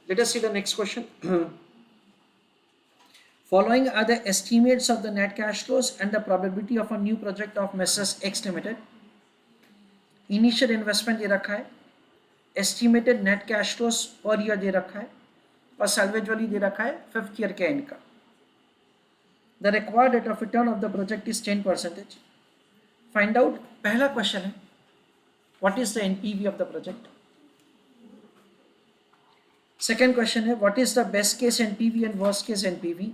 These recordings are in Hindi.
Let us see the next question. Following are the estimates of the net cash flows and the probability of a new project of Messrs X Limited. Initial investment दे रखा है, estimated net cash flows per year दे रखा है और सैल्वेज वैल्यू दे रखा है 5th ईयर के एंड का. The required rate of return of the project is 10%. Find out. पहला क्वेश्चन है what is the NPV of the project. Second question है what is the best case NPV and worst case NPV.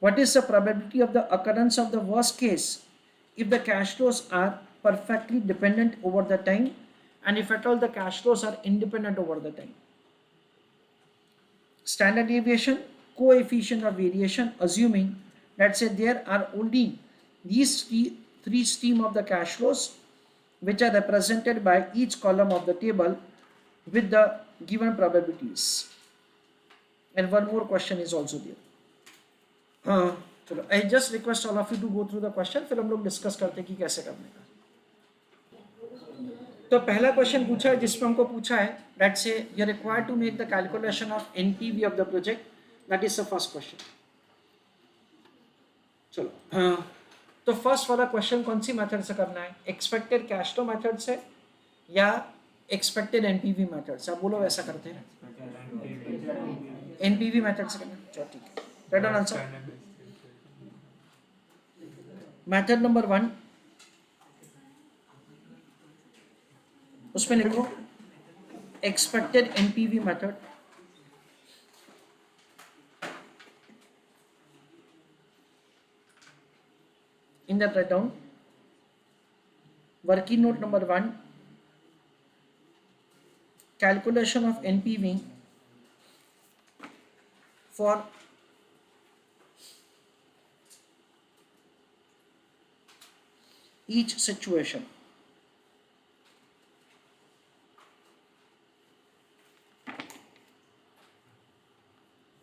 What is the probability of the occurrence of the worst case if the cash flows are perfectly dependent over the time and if at all the cash flows are independent over the time. Standard deviation, coefficient of variation, assuming let's say there are only these three stream of the cash flows which are represented by each column of the table with the given probabilities. And one more question is also there. हाँ चलो, I just request all of you to go through the question, फिर हम लोग डिस्कस करते हैं कि कैसे करने का. तो पहला क्वेश्चन पूछा है जिसमें हमको पूछा है that say you required to make the calculation of NPV of the project. That is the first question. चलो हाँ, तो फर्स्ट वाला क्वेश्चन कौन सी मेथड से करना है, एक्सपेक्टेड कैश फ्लो मेथड से या एक्सपेक्टेड एनपीवी मेथड से. आप बोलो वैसा करते हैं. एनपीवी मेथड से करना. चलो ठीक है, right on answer. Method number 1 उसमें लिखो expected NPV method. In that write down working note number 1 calculation of NPV for each situation.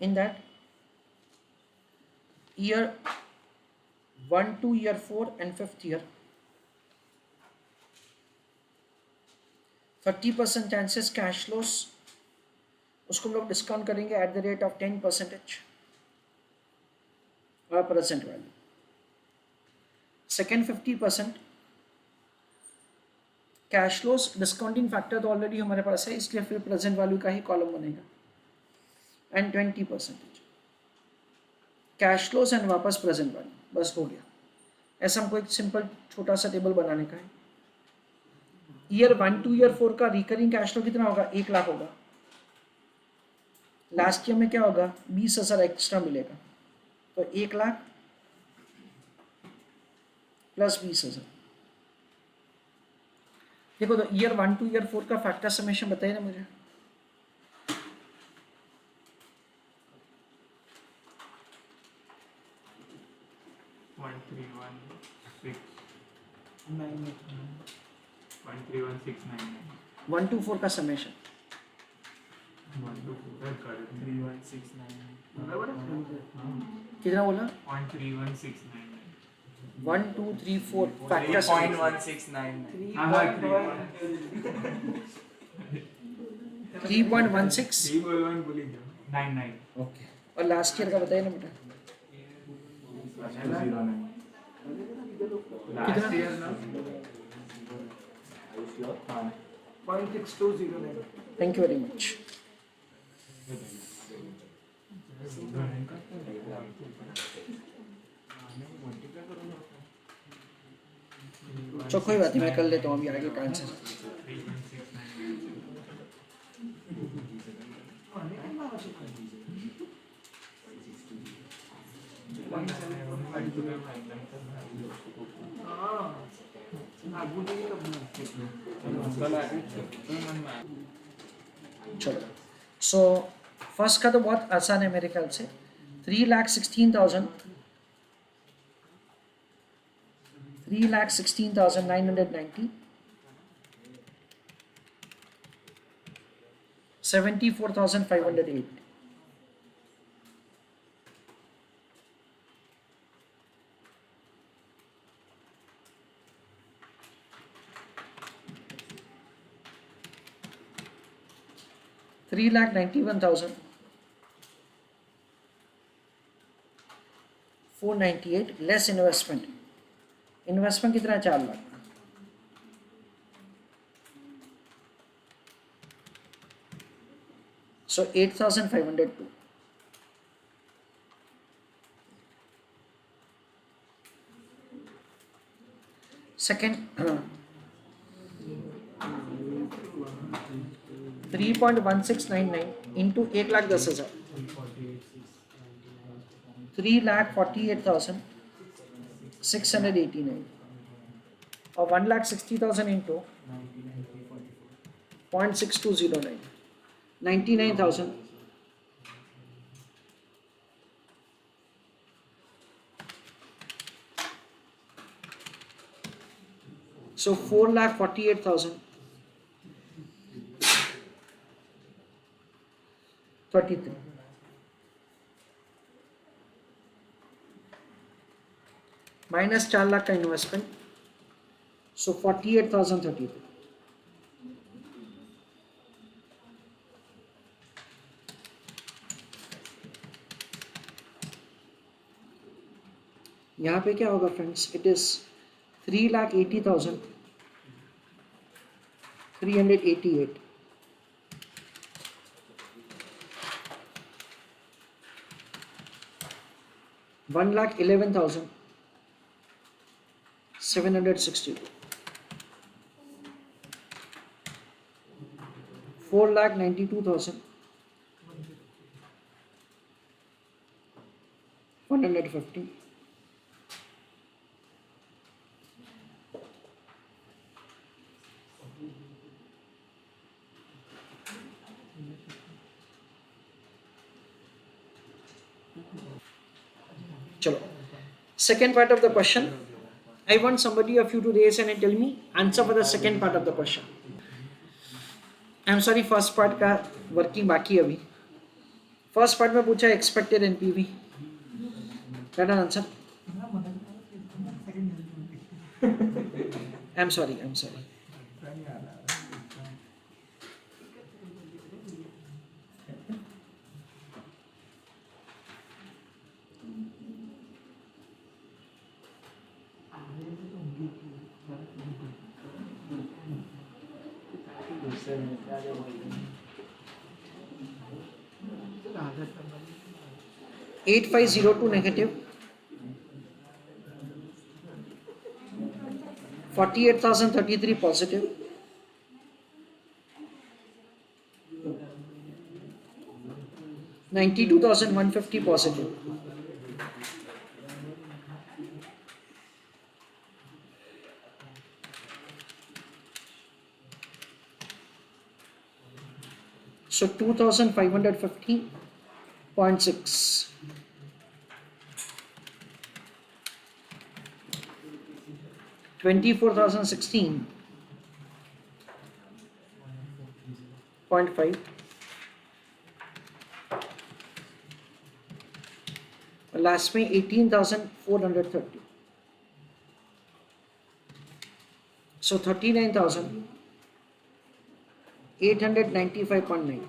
In that year 1 to year 4 and 5th year 30% chances cash flows उसको हम लोग डिस्काउंट करेंगे एट द रेट ऑफ 10% और present value. Second 50% cash flows discounting factor तो ऑलरेडी हमारे पास है इसलिए फिर प्रेजेंट वैल्यू का ही कॉलम बनेगा. एंड 20% कैश फ्लोस एंड वापस प्रेजेंट वैल्यू. बस हो गया. ऐसा हमको एक सिंपल छोटा सा टेबल बनाने का है. ईयर 1 टू ईयर 4 का रिकरिंग कैश फ्लो कितना होगा, 1 लाख होगा. लास्ट ईयर में क्या होगा, 20,000 एक्स्ट्रा मिलेगा. तो 1 लाख प्लस 20,000. देखो तो ईयर 1 टू ईयर 4 का फैक्टर समेशन बताइए ना मुझे. वन टू 4 का समेशन कितना बोला, 1 2 3 4 फैक्टर 3.1699. ओके, और लास्ट ईयर का बताइए ना बेटा कितना. 0.6209. Thank you very much. चलो कोई बात नहीं, मैं कर लेता हूँ अभी आगे का आंसर. चलो सो फर्स्ट का तो बहुत आसान है मेरे ख्याल से. 3,16,990, 74,508. 3,91,498 लेस इन्वेस्टमेंट. इन्वेस्टमेंट कितना है? 4 lakh. So 8,502. Second, 3.1699 into 1,10,000. 3,48,689 or 1,60,000 into 0.6209. 99,000. So 4,48,033 minus 4 lakh का इन्वेस्टमेंट. So 48,033. यहाँ पे क्या होगा friends? It is 3,80,388. 1,11,762. 4,92,150. Chalo. Second part of the question. I want somebody of you to raise hand and tell me answer for the second part of the question. I am sorry, first part का working बाकी है अभी. First part में पूछा expected NPV. Correct answer. I'm sorry. $8,502 negative, 48,033 positive, 92,150 positive. So 2,550.6. 24,016.5. Last में 18,430. So 39,895.9.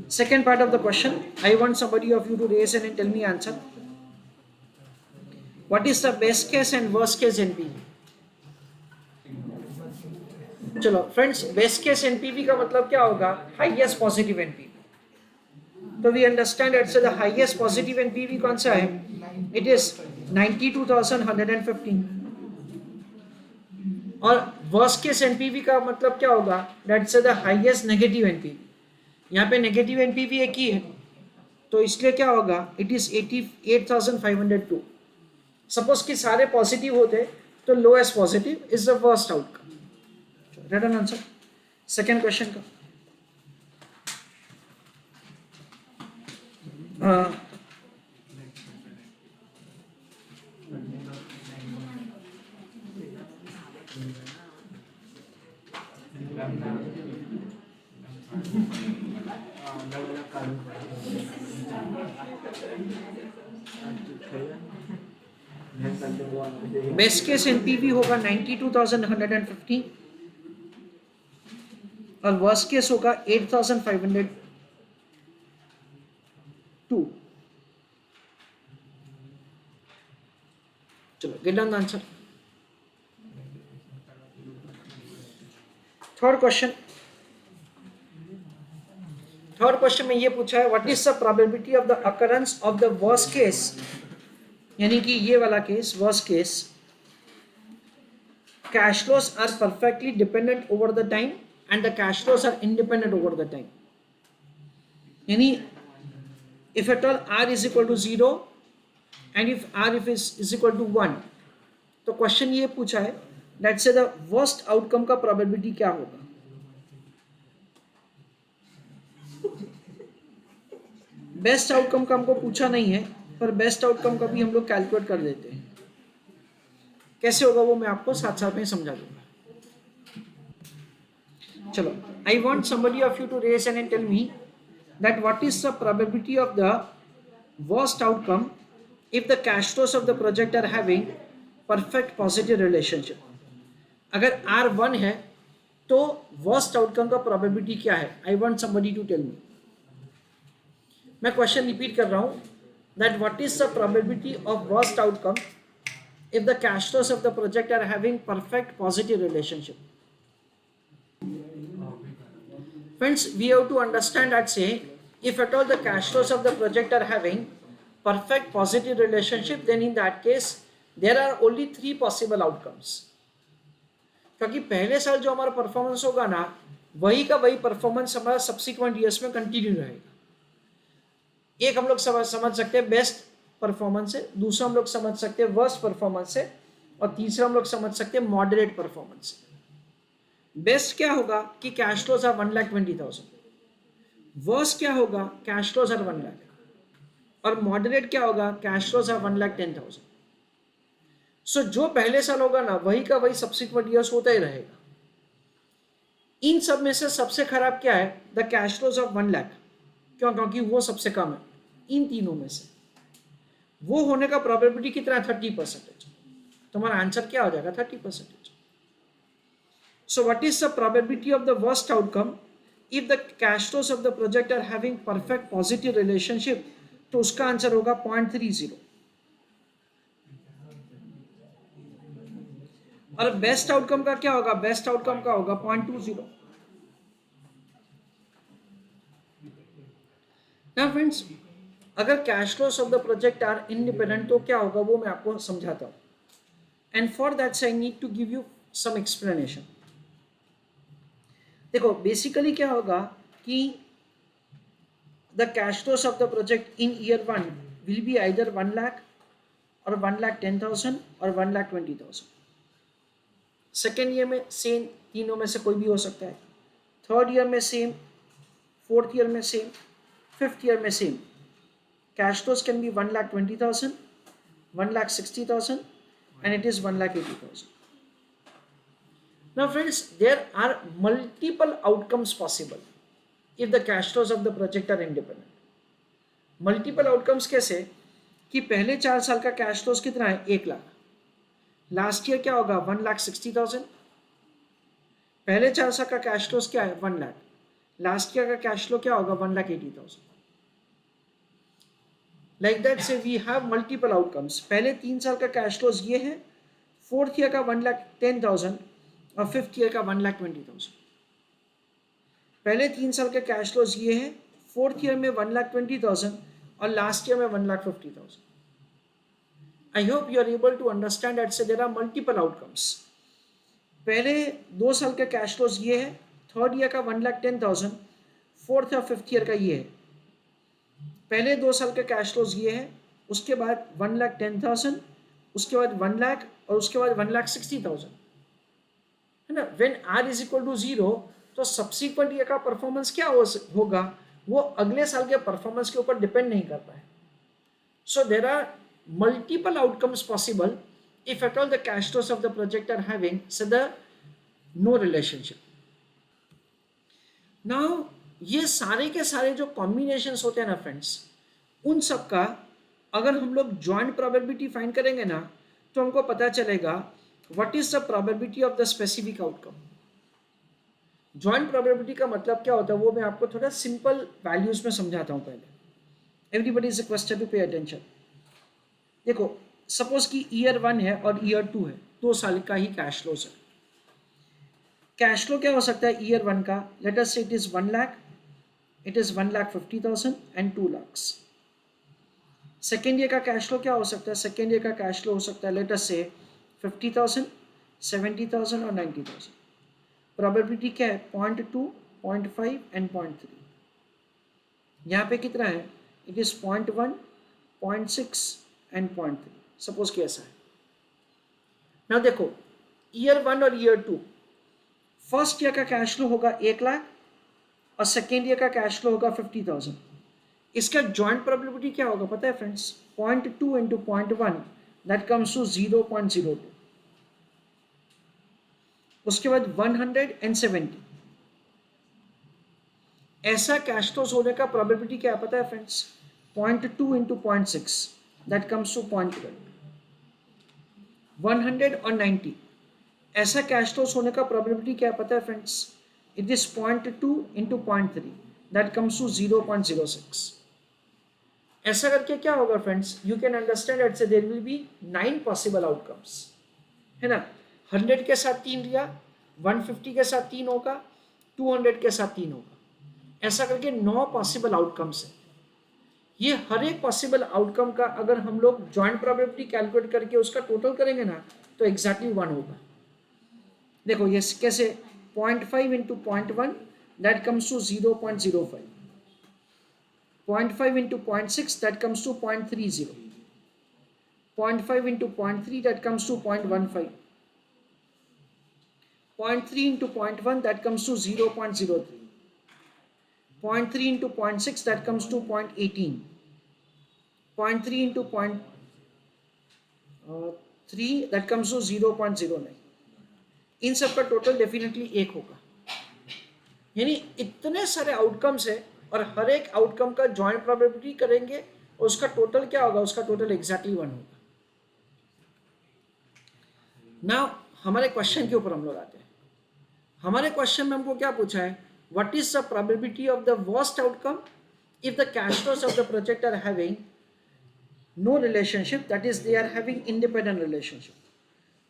Second part of the question, I want somebody of you to raise hand and tell me answer. What is the best case and worst case NPV? चलो फ्रेंड्स, बेस्ट केस एनपीवी का मतलब क्या होगा? Highest positive NPV. तो we understand it's the highest positive NPV कौन सा है? It is 92,115. और वर्स्ट केस एनपीवी का मतलब क्या होगा? That's the highest negative NPV. यहाँ पे नेगेटिव एनपीवी एक ही है, तो इसलिए क्या होगा? It is 88,502. सपोज कि सारे पॉजिटिव होते तो lowest positive is the worst outcome. Read an answer. Second question का. 10 बेस्ट केस एनपीवी होगा 92,150 और वर्स्ट केस होगा 8,502. चलो get down the answer. Third question में ये पूछा है what is the probability of the occurrence of the worst case, यानी कि ये वाला case worst case, cash flows are perfectly dependent over the time and the cash flows are independent over the time. यानी if at all r is equal to 0 and if r is equal to 1, तो क्वेश्चन ये पूछा है let's say the worst outcome का प्रोबेबिलिटी क्या होगा. बेस्ट आउटकम का हमको पूछा नहीं है, पर बेस्ट आउटकम का भी हम लोग कैलकुलेट कर देते हैं. कैसे होगा वो मैं आपको साथ साथ में समझा दूंगा. चलो, I want somebody of you to raise and tell me that what is the probability of the worst outcome if the cash flows of the project are having perfect positive relationship. अगर R1 है तो वर्स्ट आउटकम का प्रोबेबिलिटी क्या है. I want somebody to tell me. मैं क्वेश्चन रिपीट कर रहा हूं that what is the probability of worst outcome if the cash flows of the project are having perfect positive relationship. Friends, we have to understand that say if at all the cash flows of the project are having perfect positive relationship, then in that case there are only 3 possible outcomes. क्योंकि पहले साल जो हमारा परफॉर्मेंस होगा ना, वही का वही परफॉर्मेंस हमारा सब्सिक्वेंट ईयर्स में कंटिन्यू रहेगा. एक हम लोग समझ सकते हैं बेस्ट परफॉर्मेंस है, दूसरा हम लोग समझ सकते हैं वर्स्ट परफॉर्मेंस है, और तीसरा हम लोग समझ सकते हैं मॉडरेट परफॉर्मेंस है. बेस्ट क्या होगा कि कैश फ्लोज आर 1,20,000. वर्स्ट क्या होगा कैश फ्लोज आर 1 लाख. और मॉडरेट क्या होगा कैश फ्लोज आर 1,10,000. सो जो पहले साल होगा ना वही का वही सब्सिक्वेंट ईयर्स होता ही रहेगा. इन सब में से सबसे खराब क्या है the cash flows of 1 lakh. क्यों? क्योंकि वो सबसे कम है इन तीनों में से. वो होने का प्रोबेबिलिटी कितना है 30%. तुम्हारा आंसर क्या हो जाएगा 30%. So what is the probability of the worst outcome if the cash flows of the project are having perfect positive relationship. तो उसका आंसर होगा 0.30. और बेस्ट आउटकम का क्या होगा, बेस्ट आउटकम का होगा 0.20. ना फ्रेंड्स, अगर cash flows of the project are independent तो क्या होगा वो मैं आपको समझाता हूं. And for that I need to give you some explanation. देखो बेसिकली क्या होगा कि the cash flows of the project in year 1 will be either 1 lakh और 1,10,000 और 1,20,000. सेकेंड ईयर में सेम, तीनों में से कोई भी हो सकता है. थर्ड ईयर में सेम, फोर्थ ईयर में सेम, फिफ्थ ईयर में same. Cash flows can be 1,20,000, 1,60,000 and it is 1,80,000. Now friends, there are multiple outcomes possible if the cash flows of the project are independent. Multiple outcomes कैसे कि पहले 4 साल का कैश फ्लोस कितना है 1 लाख. लास्ट ईयर क्या होगा 1,60,000. पहले 4 साल का कैश फ्लोस क्या है 1 लाख. लास्ट ईयर का कैश फ्लो क्या होगा 1,80,000. लाइक दैट से वी हैव मल्टीपल आउटकम्स. पहले 3 साल का कैश फ्लोज ये है, फोर्थ ईयर का 1,10,000 और फिफ्थ ईयर का 1,20,000. पहले 3 साल का कैश फ्लोज ये है, फोर्थ ईयर में 1,20,000 और लास्ट ईयर में 1,50,000. I hope you are able to understand that से देयर आर मल्टीपल आउटकम्स. पहले 2 साल का कैश फ्लोज ये है, थर्ड ईयर का 1,10,000, फोर्थ और फिफ्थ ईयर का ये है. पहले 2 साल का कैश फ्लोज ये है, उसके बाद 1,10,000, उसके बाद 1 लाख और उसके बाद 1,60,000 है ना. When R is equal to 0 तो सब्सिक्वेंट ईयर का परफॉर्मेंस क्या होगा वो अगले साल के परफॉर्मेंस के ऊपर डिपेंड नहीं करता है. So there are multiple outcomes possible if at all the cash flows of the project are having the no relationship. Now ये सारे के सारे जो कॉम्बिनेशंस होते हैं ना फ्रेंड्स, उन सब का अगर हम लोग जॉइंट प्रोबेबिलिटी फाइंड करेंगे ना तो हमको पता चलेगा what is the probability of the specific outcome. Joint probability का मतलब क्या होता है वो मैं आपको थोड़ा सिंपल वैल्यूज में समझाता हूँ पहले। Everybody is requested to pay attention. देखो सपोज कि ईयर 1 है और ईयर 2 है, 2 साल का ही कैश फ्लोज है। कैश फ्लो क्या हो सकता है ईयर 1 का, लेट अस से it is 1 lakh, it is 1,50,000 and 2 lakhs। Second year का कैश फ्लो क्या हो सकता है, सेकेंड ईयर का कैश फ्लो हो सकता है लेट अस से 50,000, 70,000 और 90,000। प्रोबेबिलिटी क्या है 0.2, 0.5 एंड 0.3। यहाँ पे कितना है, इट इज 0.1, 0.6 एंड 0.3। सपोज कि ऐसा है ना। देखो ईयर 1 और ईयर 2, फर्स्ट ईयर का कैश फ्लो होगा 1 लाख और सेकेंड ईयर का कैश फ्लो होगा 50,000। इसका जॉइंट प्रोबेबिलिटी क्या होगा पता है friends, 0.2 into 0.1 that comes to 0.02। उसके बाद 170। ऐसा कैश फ्लोज होने का प्रोबेबिलिटी क्या है पता है friends, 0.2 into 0.6 that comes to 0.12। 100 और 90, ऐसा कैश फ्लोज होने का प्रोबेबिलिटी क्या है पता है friends, it is 0.2 into 0.3 that comes to 0.06। ऐसा करके क्या होगा friends, you can understand that से there will be 9 possible outcomes, है ना। 100 के साथ 3 लिया, 150 के साथ 3 होगा, 200 के साथ 3 होगा। ऐसा करके 9 पॉसिबल आउटकम्स है। ये हर एक पॉसिबल आउटकम का अगर हम लोग जॉइंट प्रोबेबिलिटी कैलकुलेट करके उसका टोटल करेंगे ना तो एग्जैक्टली 1 होगा। देखो ये कैसे, 0.5 into 0.1 that comes to 0.05, 0.5 into 0.6 that comes to 0.30, 0.5 into 0.3 that comes to 0.15, 0.3 into 0.1 that comes to 0.03, 0.3 into 0.6 that comes to 0.18, 0.3 into 0.3 that comes to 0.09। इन सब का टोटल डेफिनेटली 1 होगा। यानी इतने सारे आउटकम्स है और हर एक आउटकम का जॉइंट प्रोबेबिलिटी करेंगे और उसका टोटल क्या होगा, उसका टोटल एग्जैक्टली 1 होगा। ना हमारे क्वेश्चन के ऊपर हम लोग आते हैं। हमारे क्वेश्चन में हमको क्या पूछा है, what is the probability of the worst outcome if the cash flows of the project are having no relationship, that is they are having independent relationship.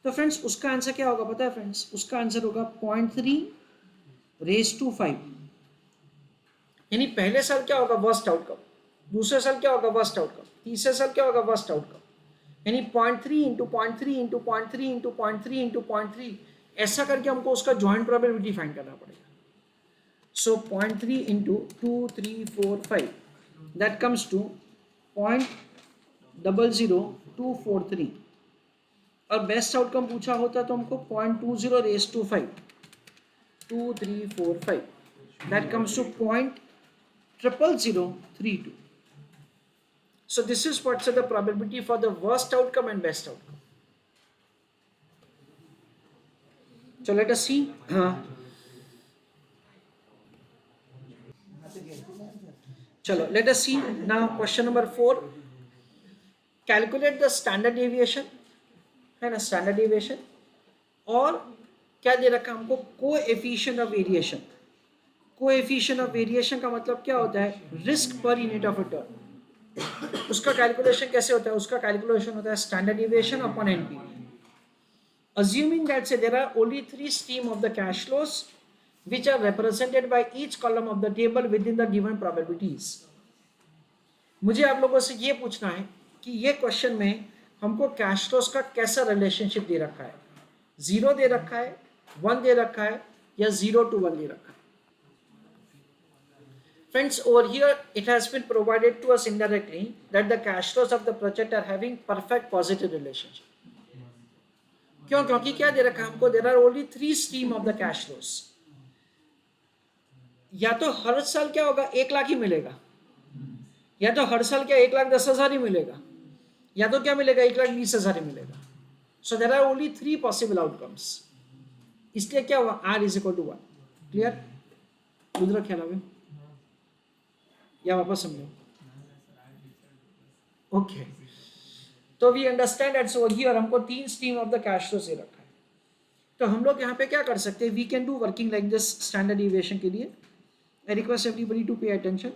तो फ्रेंड्स उसका आंसर क्या होगा पता है फ्रेंड्स, उसका आंसर होगा 0.3 raised to 5। यानी पहले साल क्या होगा वर्स्ट आउटकम, दूसरे साल क्या होगा वर्स्ट आउटकम, तीसरे साल क्या होगा वर्स्ट आउटकम। यानी 0.3 इंटू 0.3 इंटू 0.3 इंटू 0.3 इंटू 0.3, ऐसा करके हमको उसका जॉइंट प्रोबेबिलिटी फाइंड करना पड़ेगा। सो 0.3 इंटू 2, 3, 4, 5 दैट कम्स टू 0.00243। और बेस्ट आउटकम पूछा होता तो हमको 0.20 raised to 5, 2, 3, 4, 5 that comes to 0.00032। So this is what's the probability for the worst outcome and best outcome. So let us see. Chalo, let us see now question number 4. Calculate the standard deviation, है ना, standard deviation। और क्या दे रखा हमको, coefficient of variation. Coefficient of variation का मतलब क्या होता है, risk per unit of return. उसका कैलकुलेशन कैसे होता है, उसका कैलकुलेशन होता है standard deviation upon NPV. Assuming that say there are only 3 streams of the cash flows which are represented by each column of the table within the given probabilities। मुझे आप लोगों से ये पूछना है कि ये क्वेश्चन में हमको कैश फ्लोज का कैसा रिलेशनशिप दे रखा है, 0 दे रखा है, 1 दे रखा है, या 0 to 1 दे रखा है। Friends, over here it has been provided to us indirectly that the cash flows of the project are having perfect positive relationship। क्यों, क्योंकि क्या दे रखा है हमको, there are only 3 stream of the cash flows। या तो हर साल क्या होगा 1 लाख ही मिलेगा, या तो हर साल क्या 1,10,000 ही मिलेगा, या तो क्या मिलेगा 1,20,000 ही मिलेगा। So there are only 3 possible outcomes. इसलिए क्या हुआ, R is equal to 1। Clear, रुद्र ख्याल आवे या वापस समझो। ओके तो we understand it's over here हमको 3 stream of the cash flow से रखा है। तो हम लोग यहाँ पे क्या कर सकते हैं, we can do working like this standard deviation के लिए। I request everybody to pay attention.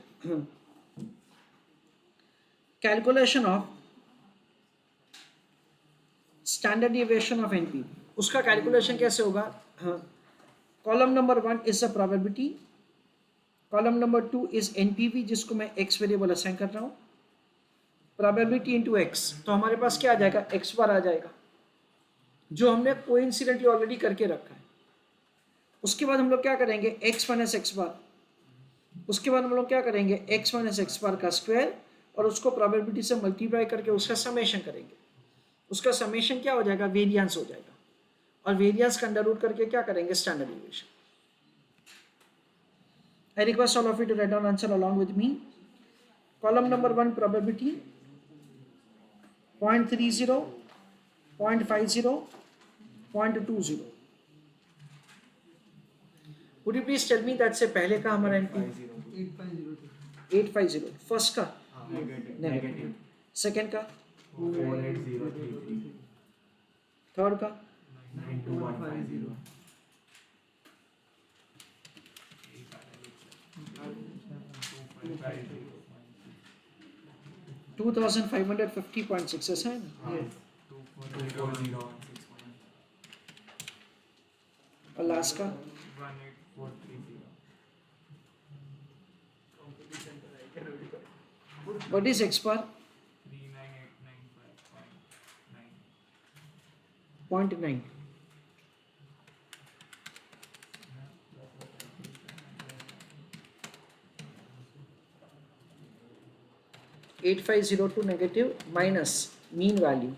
Calculation of standard deviation of NPV, उसका कैलकुलेशन कैसे होगा? Column number 1 is a probability, column number 2 is NPV जिसको मैं एक्स वेरिएबल असाइन कर रहा हूँ, प्रोबेबिलिटी इंटू एक्स, तो हमारे पास क्या आ जाएगा, एक्स बार आ जाएगा जो हमने कोइंसिडेंटली ऑलरेडी करके रखा है। उसके बाद हम लोग क्या करेंगे, एक्स माइनस एक्स बार, उसके बाद हम लोग क्या करेंगे, एक्स माइनस एक्स बार का स्क्वायर और उसको प्रोबेबिलिटी से मल्टीप्लाई करके उसका समेशन करेंगे। उसका समेशन क्या हो जाएगा, वेरिएंस हो जाएगा, और वेरिएंस का अंडर रूट करके क्या करेंगे, standard deviation. I request all of you to write down answer along with me. Column number 1 probability 0.30, 0.50, 0.20. Would you please tell me that से पहले का हमारा एनपी 850, फर्स्ट का नेगेटिव, सेकेंड का 48033, थर्ड का 92150, 2550.6 है ना, 240161, और लास्ट का 18430. What is x bar 39895.9. 0.9. (8502) negative minus mean value,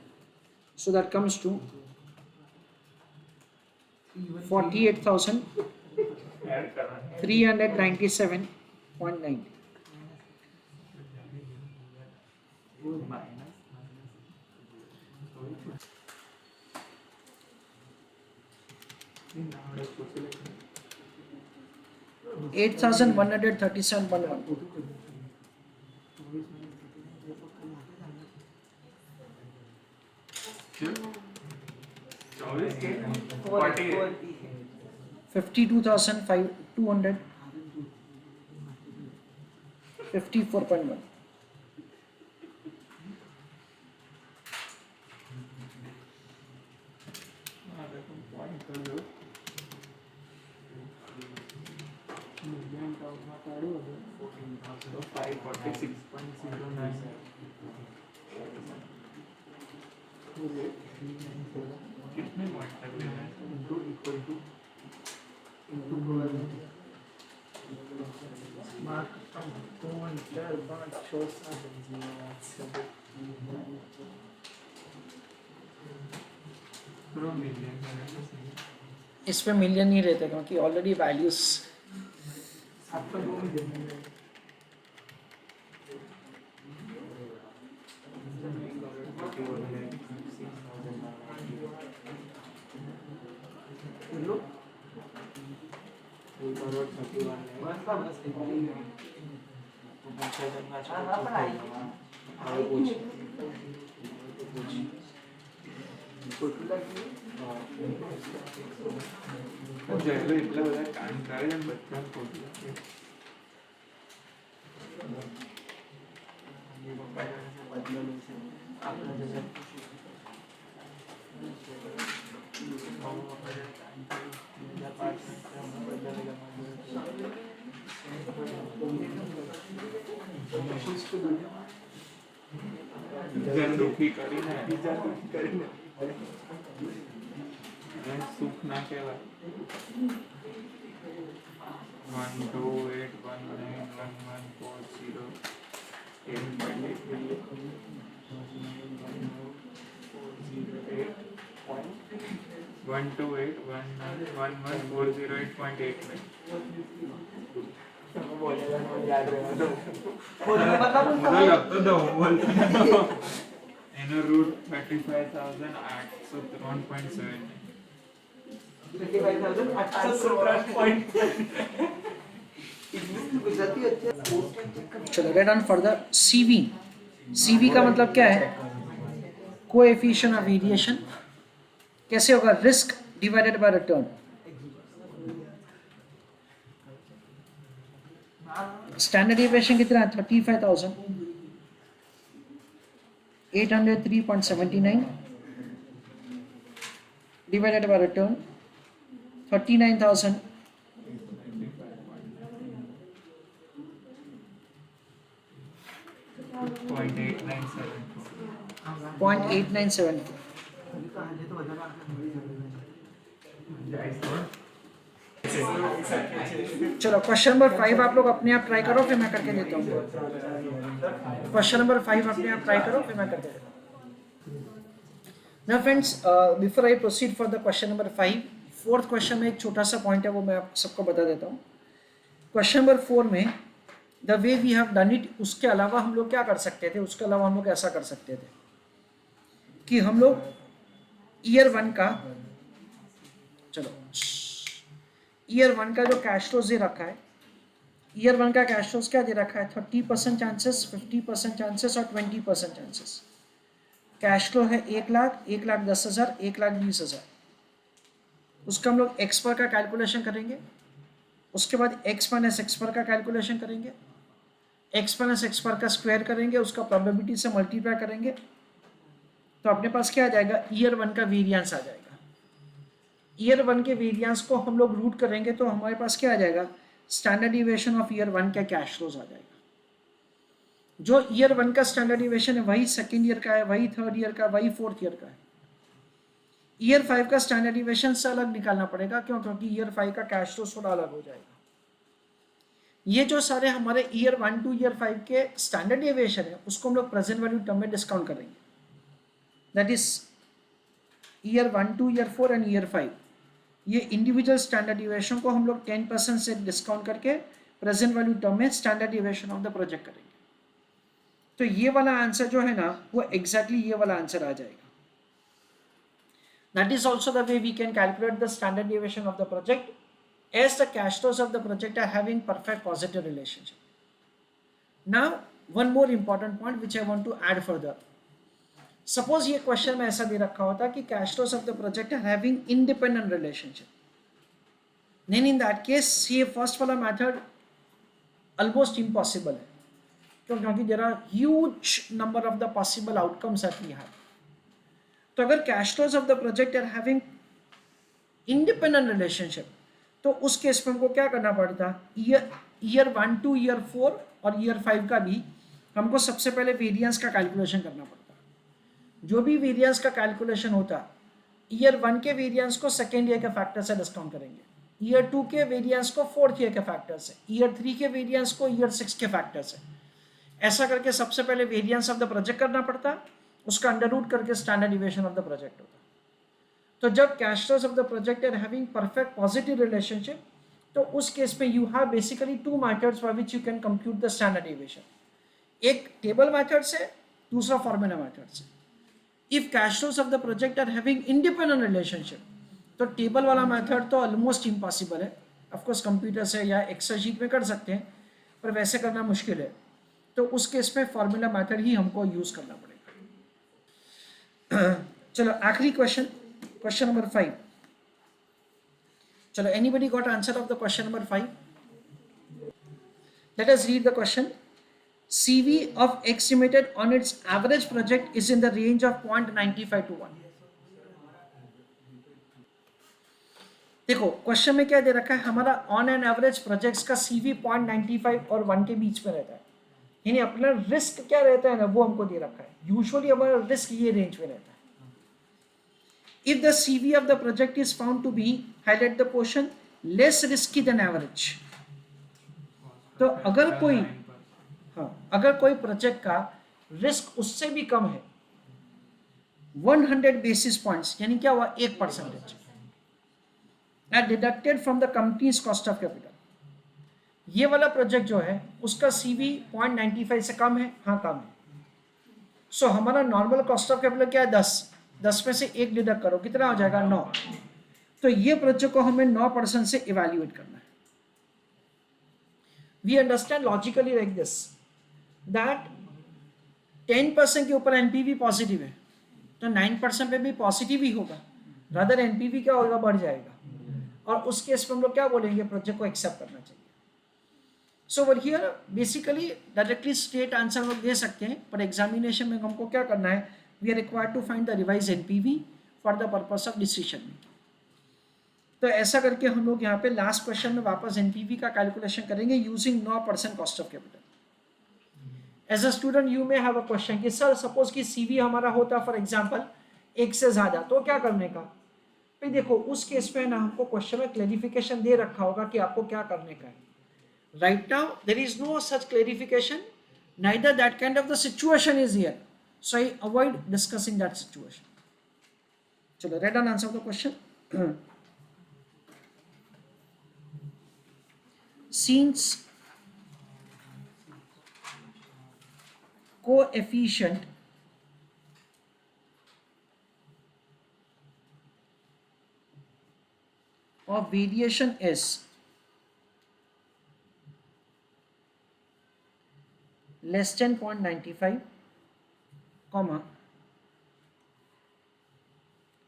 so that comes to 48,397.9. Minus 8,137.1. Choice के 48. 52,200. 54.1. So 546.09. कितने पॉइंट तक लेना है? इनटू इक्वल टू मार्क इसमें मिलियन नहीं रहते क्योंकि ऑलरेडी वैल्यूज इतना બધા કામ કરે ને બધા ખોટું દુઃખી કરીને સુખ ના કહેવાય 128,114,088.128,114,088.8 એનો રૂટ 35,803.7. चलो red on for the CV. CV का मतलब क्या है, कोएफिशिएंट ऑफ वेरिएशन कैसे होगा, risk divided by return. Standard deviation कितना है, 35,803.79 डिवाइडेड बाय रिटर्न 39,000 0.8974। चलो क्वेश्चन नंबर 5 आप लोग अपने आप ट्राई करो, फिर मैं करके देता हूँ। क्वेश्चन नंबर 5 अपने आप ट्राई करो, फिर मैं करके देता हूँ। Now friends, before I proceed for the question number 5, fourth question में एक छोटा सा पॉइंट है, वो मैं आप सबको बता देता हूँ। क्वेश्चन नंबर 4 में the way we have done it, उसके अलावा हम लोग क्या कर सकते थे, उसके अलावा हम लोग ऐसा कर सकते थे कि हम लोग ईयर 1 का, चलो ईयर 1 का जो कैश फ्लोज दे रखा है, ईयर 1 का कैश फ्लोज क्या दे रखा है, 30% चांसेस, 50% चांसेस और 20% चांसेस। कैश फ्लो है 1 लाख, 1,10,000, 1,20,000। उसका हम लोग एक्स पर का कैलकुलेशन करेंगे, उसके बाद एक्स माइनस एक्स पर का कैलकुलेशन करेंगे, एक्स माइनस एक्स पर का स्क्वायर करेंगे, उसका प्रोबेबिलिटी से मल्टीप्लाई करेंगे, तो अपने पास क्या आ जाएगा, ईयर 1 का वेरिएंस आ जाएगा। ईयर 1 के वेरिएंस को हम लोग रूट करेंगे तो हमारे पास क्या आ जाएगा, स्टैंडर्ड डिविएशन ऑफ ईयर 1 का कैश फ्लोज आ जाएगा। जो ईयर 1 का स्टैंडर्ड डिविएशन है वही सेकेंड ईयर का है, वही थर्ड ईयर का, वही फोर्थ ईयर का है। ईयर 5 का स्टैंडर्ड डिविएशन से अलग निकालना पड़ेगा, क्यों, क्योंकि ईयर 5 का कैश फ्लो थोड़ा अलग हो जाएगा। ये जो सारे हमारे ईयर 1 टू ईयर 5 के स्टैंडर्ड डिविएशन है, उसको हम लोग प्रेजेंट वैल्यू टर्म में डिस्काउंट करेंगे। That is year 1 two year 4 and year 5, ये इंडिविजुअल स्टैंडर्ड डिविएशन को हम लोग 10% से डिस्काउंट करके प्रेजेंट वैल्यू टर्म में standard deviation of the project करेंगे। तो ये वाला आंसर जो है ना, वो एग्जैक्टली ये वाला आंसर आ जाएगा। That is also the way we can calculate the standard deviation of the project, as the cash flows of the project are having perfect positive relationship. Now one more important point which I want to add further. Suppose ये क्वेश्चन में ऐसा दे रखा होता कि cash flows of the project are having independent relationship, then in that case ये first वाला method almost impossible है, क्योंकि there are huge number of the possible outcomes that we have. तो अगर cash flows of the project are having independent relationship, तो उस केस में हमको क्या करना पड़ता, ईयर 1 टू ईयर 4 और ईयर 5 का भी हमको सबसे पहले वेरिएंस का कैलकुलेशन करना पड़ता। जो भी वेरिएंस का कैलकुलेशन होता, ईयर 1 के वेरिएंस को सेकेंड ईयर के फैक्टर से डिस्काउंट करेंगे, ईयर 2 के वेरिएंस को फोर्थ ईयर के फैक्टर से, ईयर 3 के वेरिएंस को ईयर 6 के फैक्टर से। ऐसा करके सबसे पहले वेरिएंस ऑफ द प्रोजेक्ट करना पड़ता, उसका अंडर रूट करके standard deviation of the project होता। तो जब cash flows of the project are having perfect positive relationship, तो उस केस में you have basically 2 methods by which you can compute the standard deviation, एक टेबल मेथड से, दूसरा फॉर्मूला मेथड से। If cash flows of the project are having independent relationship, तो टेबल वाला मेथड तो ऑलमोस्ट इम्पॉसिबल है, ऑफकोर्स कंप्यूटर से या एक्सेल शीट में कर सकते हैं, पर वैसे करना मुश्किल है। तो उस केस में फॉर्मूला मेथड ही हमको यूज करना पड़ेगा। चलो आखिरी क्वेश्चन, क्वेश्चन नंबर 5। चलो, anybody got answer of the question number 5? Let us read the question. CV of X Limited on its average project is in the range of 0.95 to 1. देखो क्वेश्चन में क्या दे रखा है, हमारा ऑन एन एवरेज प्रोजेक्ट्स का CV 0.95 और 1 के बीच में रहता है, यानी अपना रिस्क क्या रहता है ना, वो हमको दे रखा है। यूजुअली हमारा रिस्क ये रेंज में रहता है। If the CV of the project is found to be, highlight the portion, less risky than average. तो अगर कोई अगर कोई प्रोजेक्ट का रिस्क उससे भी कम है, 100 बेसिस पॉइंट्स, यानी क्या हुआ, 1%, deducted from the companies cost of capital, ये वाला प्रोजेक्ट जो है उसका CV 0.95 से कम है, हाँ कम है। सो हमारा नॉर्मल कॉस्ट ऑफ कैपिटल क्या है, 10 में से 1 डिडक्ट करो, कितना हो जाएगा, 9। तो ये प्रोजेक्ट को हमें 9% से इवैल्यूएट करना है। We understand logically like this that 10% के ऊपर NPV पॉजिटिव है, तो 9% पे भी पॉजिटिव ही होगा, रादर एनपीवी क्या होगा, बढ़ जाएगा, और उस केस में हम लोग क्या बोलेंगे, प्रोजेक्ट को एक्सेप्ट करना चाहिए. So over here basically directly straight answer हम लोग दे सकते हैं, पर एग्जामिनेशन में हमको क्या करना है, we are required to find the revise NPV for the purpose of decision making. तो ऐसा करके हम लोग यहाँ पे लास्ट क्वेश्चन में वापस एनपीवी का कैलकुलेशन करेंगे using 9% cost of capital. As a student you may have a question कि सर सपोज कि सीवी हमारा होता फॉर एग्जांपल एक से ज्यादा, तो क्या करने का. भाई देखो उस केस में ना हमको क्वेश्चन में क्लेरिफिकेशन दे रखा होगा कि आपको क्या करने का है. Right now there is no such clarification, neither that kind of the situation is here, so I avoid discussing that situation. चलो write down answer of the question. Since coefficient of variation is less than 0.95, comma,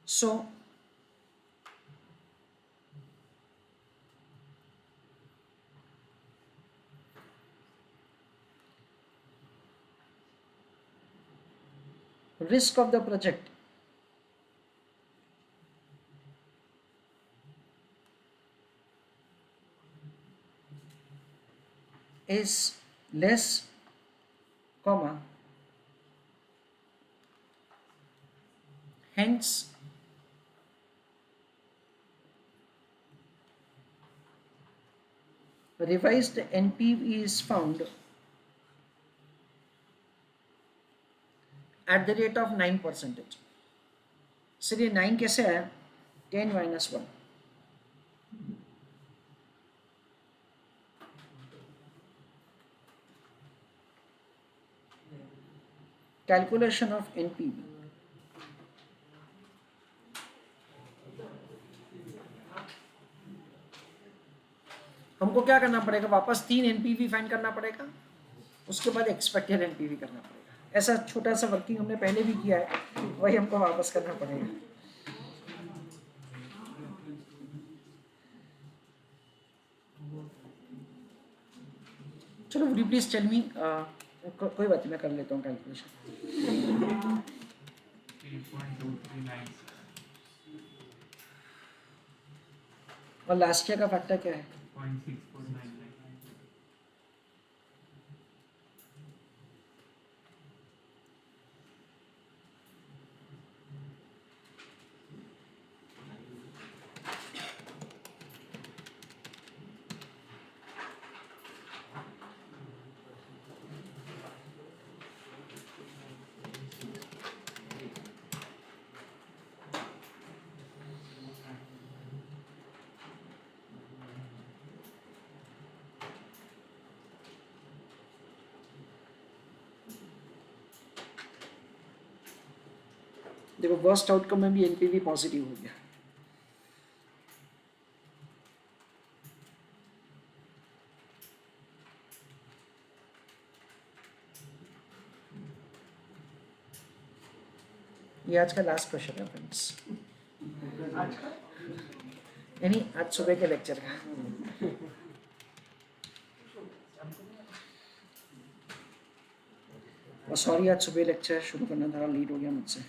so risk of the project is less, comma, hence revised NPV is found at the rate of 9%. Sir ये 9 कैसे है, 10 minus 1. Calculation of NPV. हमको क्या करना पड़ेगा, वापस 3 एनपीवी फाइंड करना पड़ेगा, उसके बाद एक्सपेक्टेड एनपीवी करना पड़ेगा. ऐसा छोटा सा वर्किंग हमने पहले भी किया है, वही हमको वापस करना पड़ेगा. चलो would you please tell me, कोई बात नहीं मैं कर लेता हूँ कैलकुलेशन. 3.239. और लास्ट ईयर का फैक्टर क्या है, 0.6499. देखो वर्स्ट आउटकम में भी एनपीवी पॉजिटिव हो गया. ये आज का लास्ट क्वेश्चन है फ्रेंड्स, यानी आज सुबह के लेक्चर का. और सॉरी आज सुबह लेक्चर शुरू करना थोड़ा लेट हो गया मुझसे.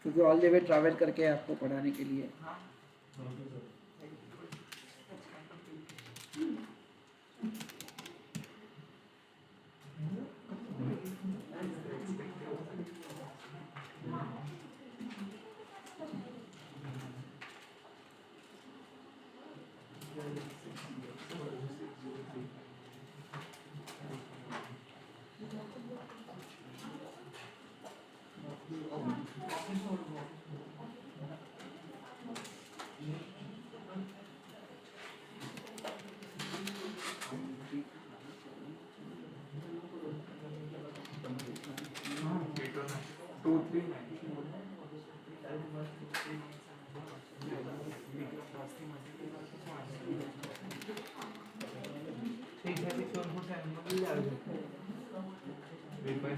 क्योंकि ऑल द वे ट्रैवल करके आपको पढ़ाने के लिए.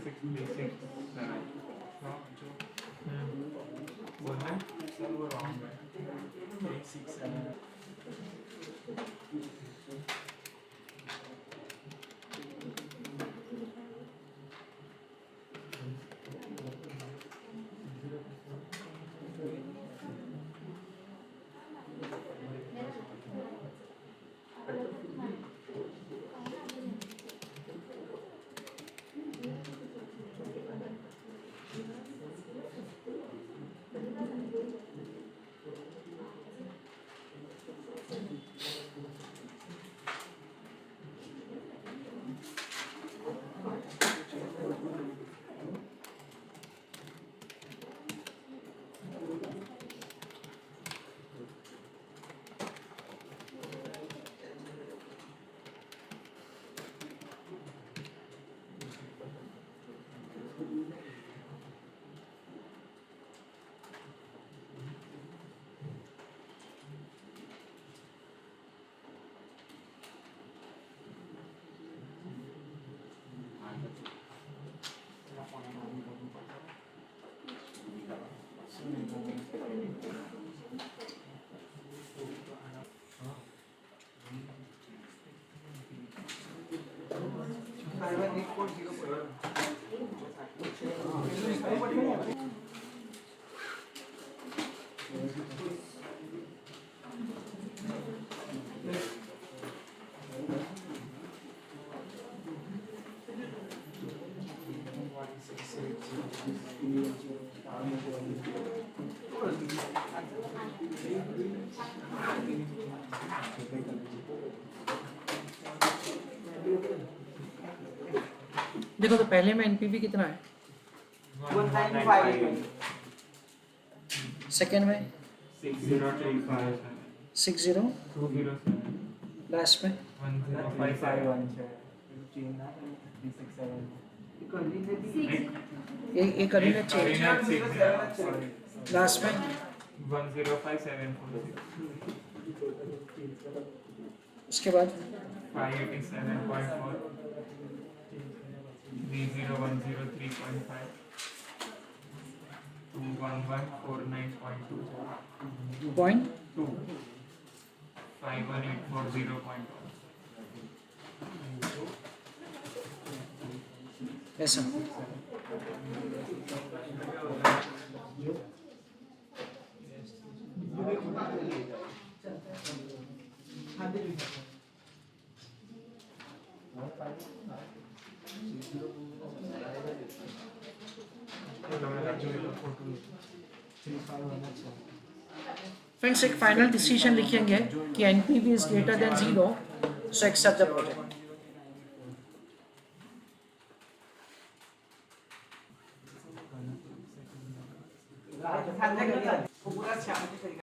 6 3 6 7 बोलना सर वो रॉन्ग है 8 6 7 देखो तो पहले में एनपीवी कितना है, 195 सेकेंड में 6035 60, 207 लास्ट में 1057 एक अलीना चेंज, लास्ट में 105740 उसके बाद 587.4 30103.5 21149.2 पॉइंट 2 51840.1 ऐसा। फ्रेंड्स एक फाइनल डिसीजन लिखेंगे कि NPV is greater than 0, so accept the project. पूरा